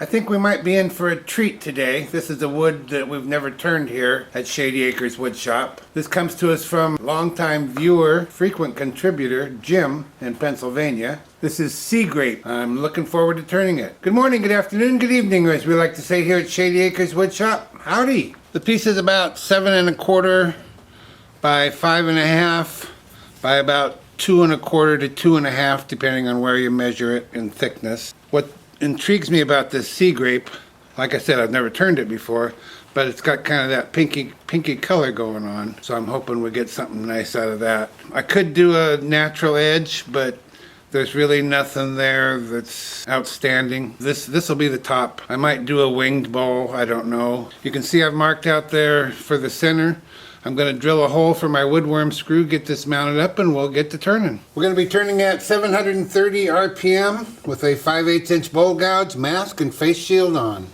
I think we might be in for a treat today. This is a wood that we've never turned here at Shady Acres Wood Shop. This comes to us from longtime viewer, frequent contributor, Jim in Pennsylvania. This is Sea Grape. I'm looking forward to turning it. Good morning, good afternoon, good evening, as we like to say here at Shady Acres Wood Shop. Howdy. The piece is about 7 1/4 by 5 1/2 by about 2 1/4 to 2 1/2, depending on where you measure it in thickness. What intrigues me about this Sea Grape, like I said, I've never turned it before, but it's got kind of that pinky color going on, so I'm hoping we get something nice out of that. I could do a natural edge, but there's really nothing there that's outstanding. This will be the top. I might do a winged bowl, I don't know. You can see I've marked out there for the center. I'm going to drill a hole for my woodworm screw, get this mounted up, and we'll get to turning. We're going to be turning at 730 RPM with a 5/8 inch bowl gouge, mask, and face shield on.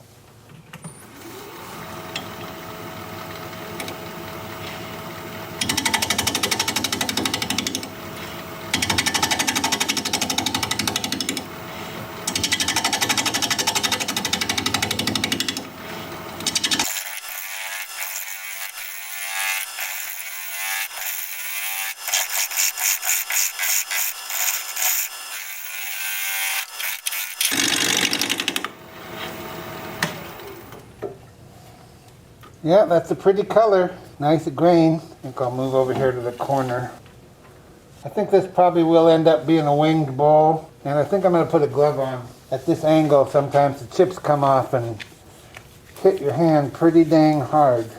Yeah, that's a pretty color. Nice grain. I think I'll move over here to the corner. I think this probably will end up being a winged bowl. And I think I'm going to put a glove on. At this angle, sometimes the chips come off and hit your hand pretty dang hard.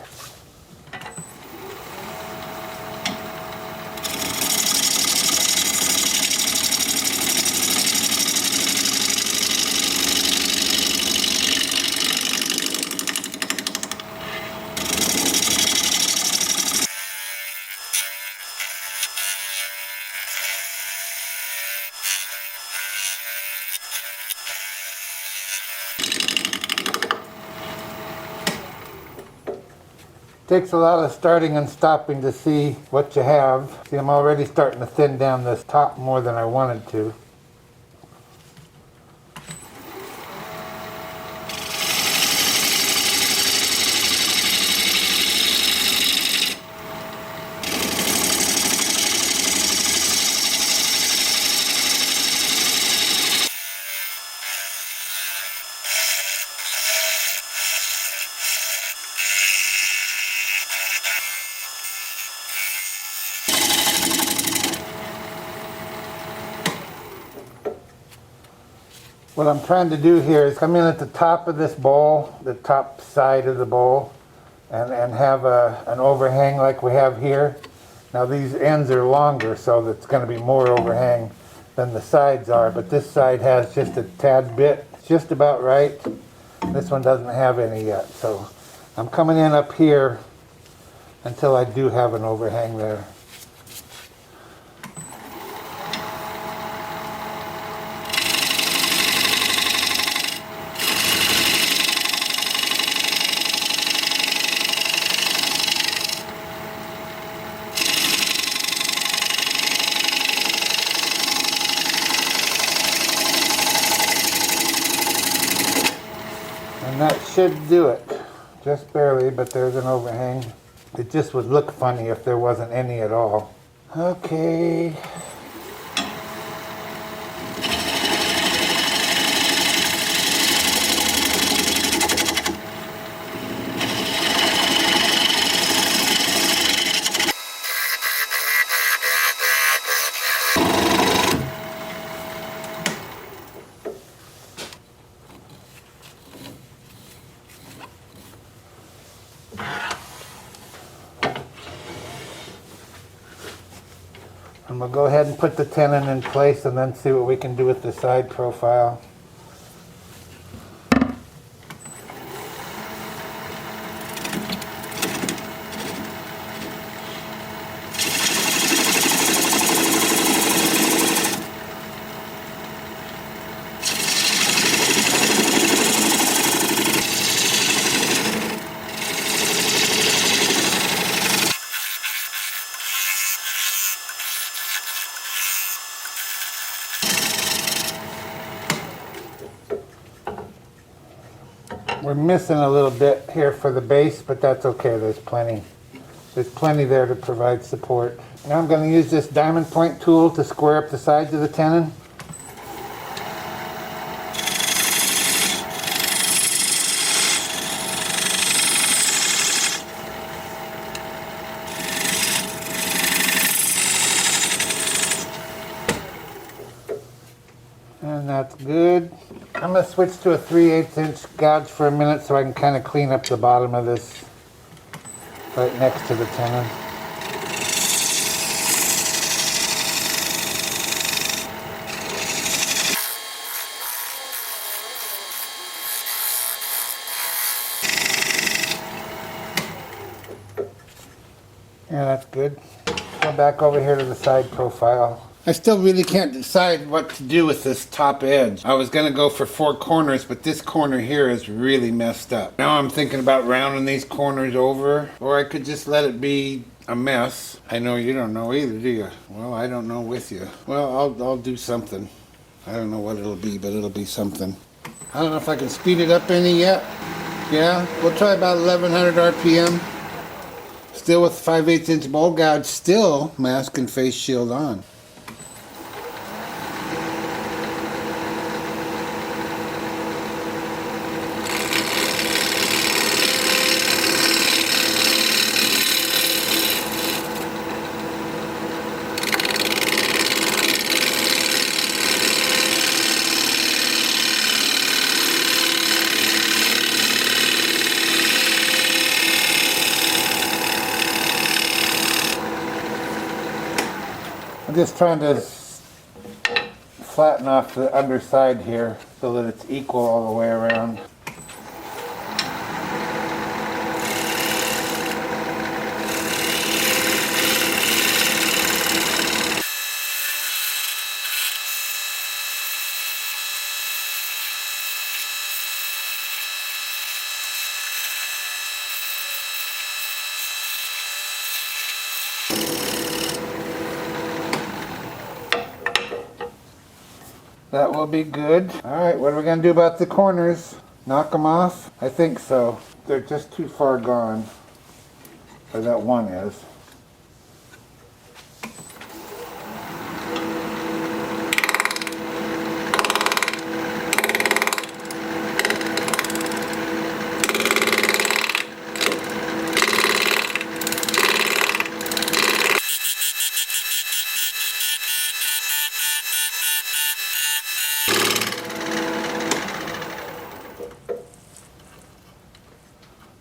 Takes a lot of starting and stopping to see what you have. See, I'm already starting to thin down this top more than I wanted to. What I'm trying to do here is come in at the top of this bowl, the top side of the bowl, and have an overhang like we have here. Now these ends are longer, so it's going to be more overhang than the sides are, but this side has just a tad bit. It's just about right. This one doesn't have any yet, so I'm coming in up here until I do have an overhang there. And that should do it. Just barely, but there's an overhang. It just would look funny if there wasn't any at all. Okay. And we'll go ahead and put the tenon in place and then see what we can do with the side profile. We're missing a little bit here for the base, but that's okay. There's plenty. There's plenty there to provide support. Now I'm going to use this diamond point tool to square up the sides of the tenon. And that's good. I'm going to switch to a 3/8 inch gouge for a minute so I can kind of clean up the bottom of this right next to the tenon. Yeah, that's good. Go back over here to the side profile. I still really can't decide what to do with this top edge. I was going to go for 4 corners, but this corner here is really messed up. Now I'm thinking about rounding these corners over, or I could just let it be a mess. I know you don't know either, do you? Well, I don't know with you. Well, I'll do something. I don't know what it'll be, but it'll be something. I don't know if I can speed it up any yet. Yeah, we'll try about 1100 RPM. Still with 5/8 inch bowl gouge, still mask and face shield on. I'm just trying to flatten off the underside here so that it's equal all the way around. That will be good. Alright, what are we going to do about the corners? Knock them off? I think so. They're just too far gone. Or that one is.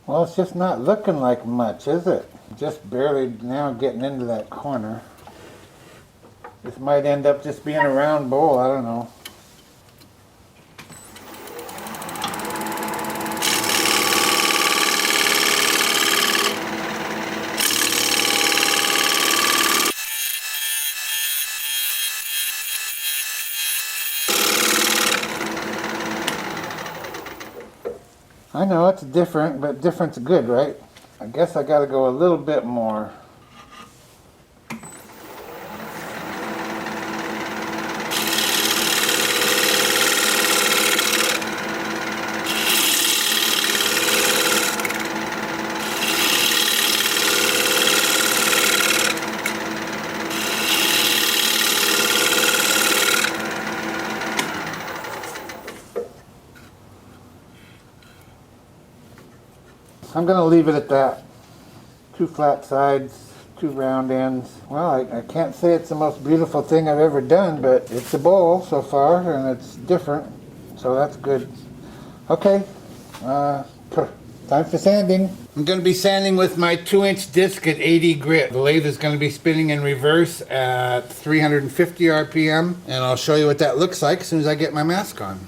Well, it's just not looking like much, is it? Just barely now getting into that corner. This might end up just being a round bowl, I don't know. I know it's different, but different's good, right? I guess I gotta go a little bit more. I'm going to leave it at that. 2 flat sides, 2 round ends. Well, I can't say it's the most beautiful thing I've ever done, but it's a bowl so far, and it's different, so that's good. Okay, time for sanding. I'm going to be sanding with my 2-inch disc at 80 grit. The lathe is going to be spinning in reverse at 350 RPM, and I'll show you what that looks like as soon as I get my mask on.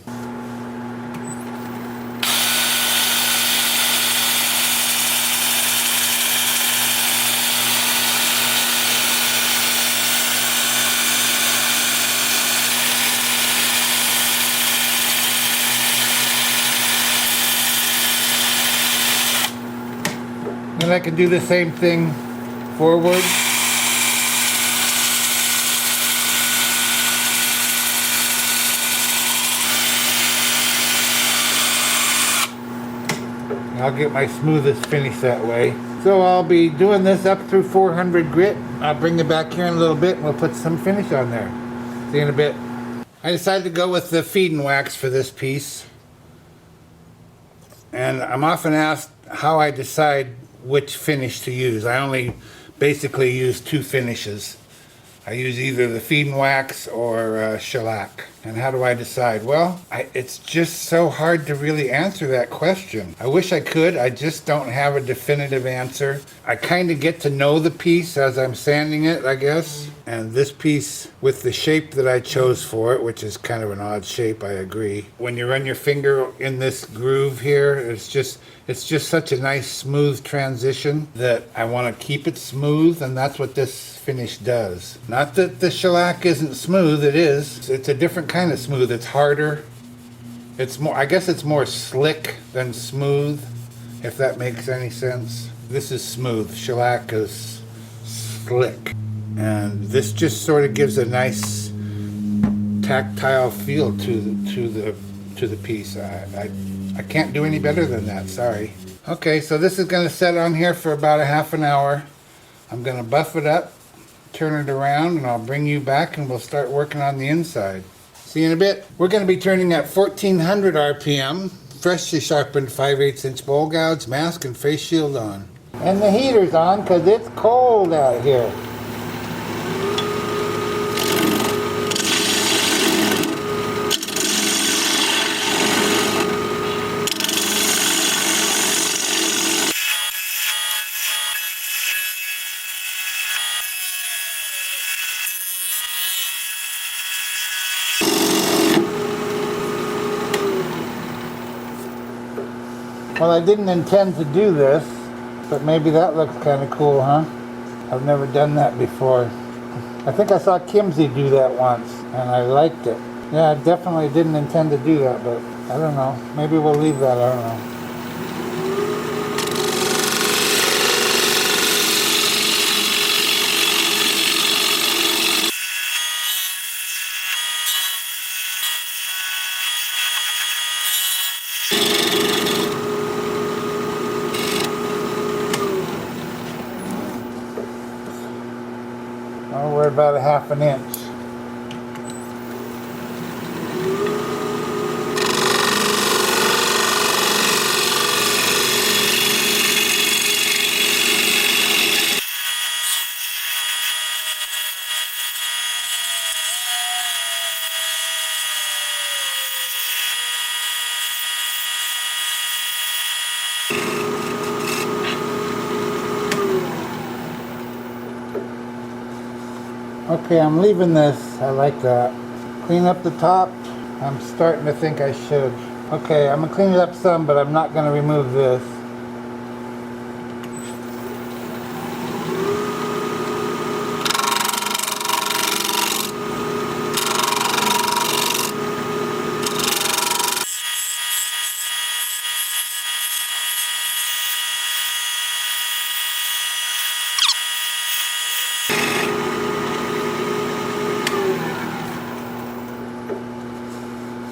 And I can do the same thing forward. I'll get my smoothest finish that way. So I'll be doing this up through 400 grit. I'll bring it back here in a little bit and we'll put some finish on there. See you in a bit. I decided to go with the feed and wax for this piece. And I'm often asked how I decide which finish to use. I only basically use two finishes. I use either the feed and wax or shellac. And how do I decide? Well, it's just so hard to really answer that question. I wish I could. I just don't have a definitive answer. I kind of get to know the piece as I'm sanding it, I guess. And this piece, with the shape that I chose for it, which is kind of an odd shape, I agree. When you run your finger in this groove here, it's just such a nice smooth transition that I want to keep it smooth, and that's what this finish does. Not that the shellac isn't smooth, it is. It's a different kind of smooth. It's harder. It's more, I guess it's more slick than smooth, if that makes any sense. This is smooth. Shellac is slick. And this just sort of gives a nice tactile feel to the piece. I can't do any better than that, sorry. Okay, so this is going to set on here for about a half an hour. I'm going to buff it up, turn it around, and I'll bring you back and we'll start working on the inside. See you in a bit. We're going to be turning at 1400 RPM, freshly sharpened 5/8 inch bowl gouge, mask and face shield on. And the heater's on because it's cold out here. Well, I didn't intend to do this, but maybe that looks kind of cool, huh? I've never done that before. I think I saw Kimsey do that once, and I liked it. Yeah, I definitely didn't intend to do that, but I don't know. Maybe we'll leave that, I don't know. Oh, we're about a half an inch. Okay, I'm leaving this. I like that. Clean up the top. I'm starting to think I should. Okay, I'm going to clean it up some, but I'm not going to remove this.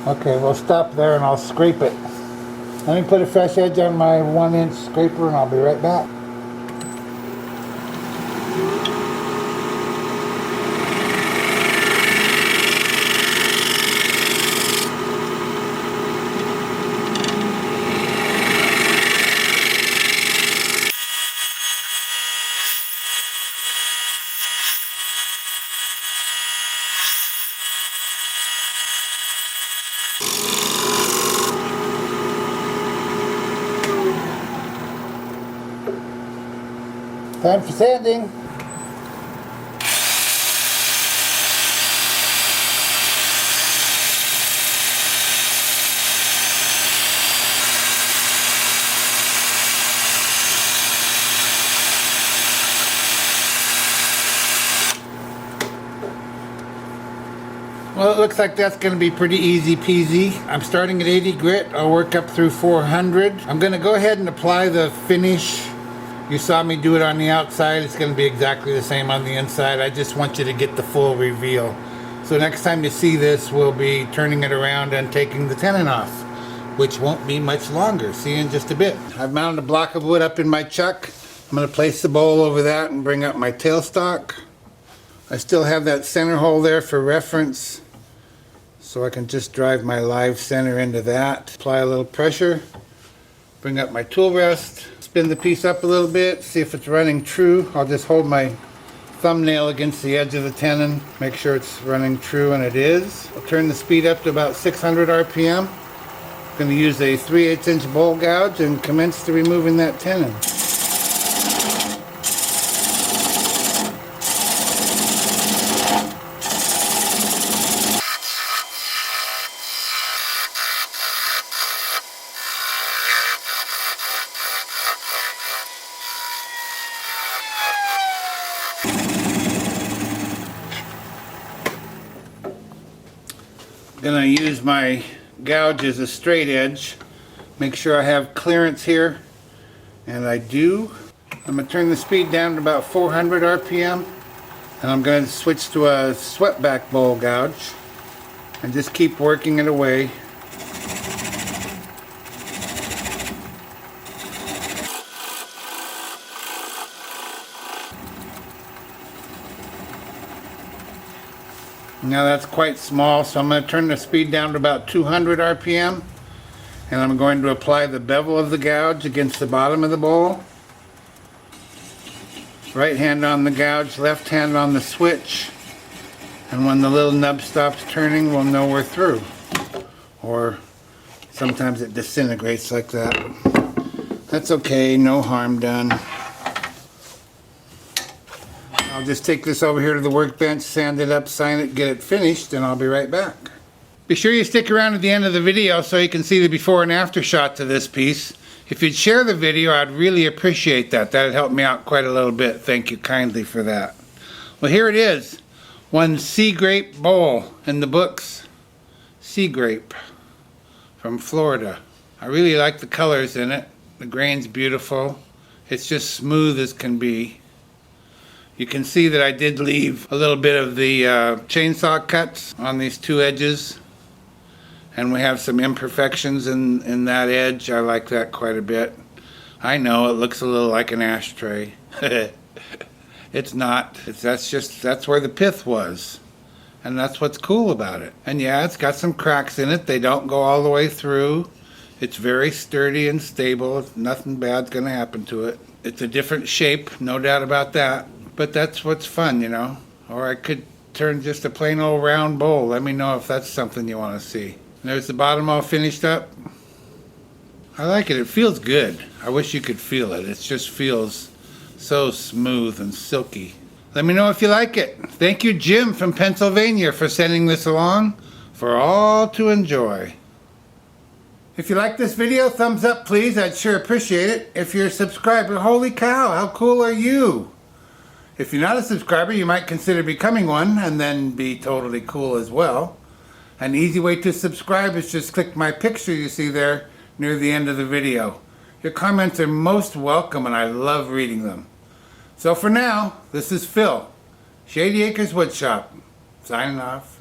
Okay, we'll stop there and I'll scrape it. Let me put a fresh edge on my 1-inch scraper and I'll be right back. Time for sanding. Well, it looks like that's going to be pretty easy peasy. I'm starting at 80 grit. I'll work up through 400. I'm going to go ahead and apply the finish. You saw me do it on the outside. It's going to be exactly the same on the inside. I just want you to get the full reveal. So next time you see this, we'll be turning it around and taking the tenon off. which won't be much longer. See you in just a bit. I've mounted a block of wood up in my chuck. I'm going to place the bowl over that and bring up my tailstock. I still have that center hole there for reference, so I can just drive my live center into that. Apply a little pressure, bring up my tool rest, spin the piece up a little bit, see if it's running true. I'll just hold my thumbnail against the edge of the tenon, make sure it's running true, and it is. I'll turn the speed up to about 600 RPM. I'm going to use a 3/8 inch bowl gouge and commence to removing that tenon. Gonna use my gouge as a straight edge. Make sure I have clearance here, and I do. I'm gonna turn the speed down to about 400 RPM, and I'm going to switch to a swept-back bowl gouge and just keep working it away. Now that's quite small, so I'm going to turn the speed down to about 200 RPM, and I'm going to apply the bevel of the gouge against the bottom of the bowl. Right hand on the gouge, left hand on the switch, and when the little nub stops turning, we'll know we're through. Or sometimes it disintegrates like that. That's okay, no harm done. I'll just take this over here to the workbench, sand it up, sign it, get it finished, and I'll be right back. Be sure you stick around at the end of the video so you can see the before and after shot to this piece. If you'd share the video, I'd really appreciate that. That'd help me out quite a little bit. Thank you kindly for that. Well, here it is. One Sea Grape bowl in the books. Sea Grape from Florida. I really like the colors in it. The grain's beautiful. It's just smooth as can be. You can see that I did leave a little bit of the chainsaw cuts on these two edges, and we have some imperfections in that edge. I like that quite a bit. I know it looks a little like an ashtray. It's not. That's where the pith was, and that's what's cool about it. And yeah, it's got some cracks in it. They don't go all the way through. It's very sturdy and stable. Nothing bad's gonna happen to it. It's a different shape, no doubt about that. But that's what's fun, you know. Or I could turn just a plain old round bowl. Let me know if that's something you want to see. There's the bottom all finished up. I like it. It feels good. I wish you could feel it. It just feels so smooth and silky. Let me know if you like it. Thank you, Jim from Pennsylvania, for sending this along for all to enjoy. If you like this video, thumbs up please. I'd sure appreciate it. If you're a subscriber, holy cow, how cool are you? If you're not a subscriber, you might consider becoming one and then be totally cool as well. An easy way to subscribe is just click my picture you see there near the end of the video. Your comments are most welcome and I love reading them. So for now, this is Phil, Shady Acres Woodshop, signing off.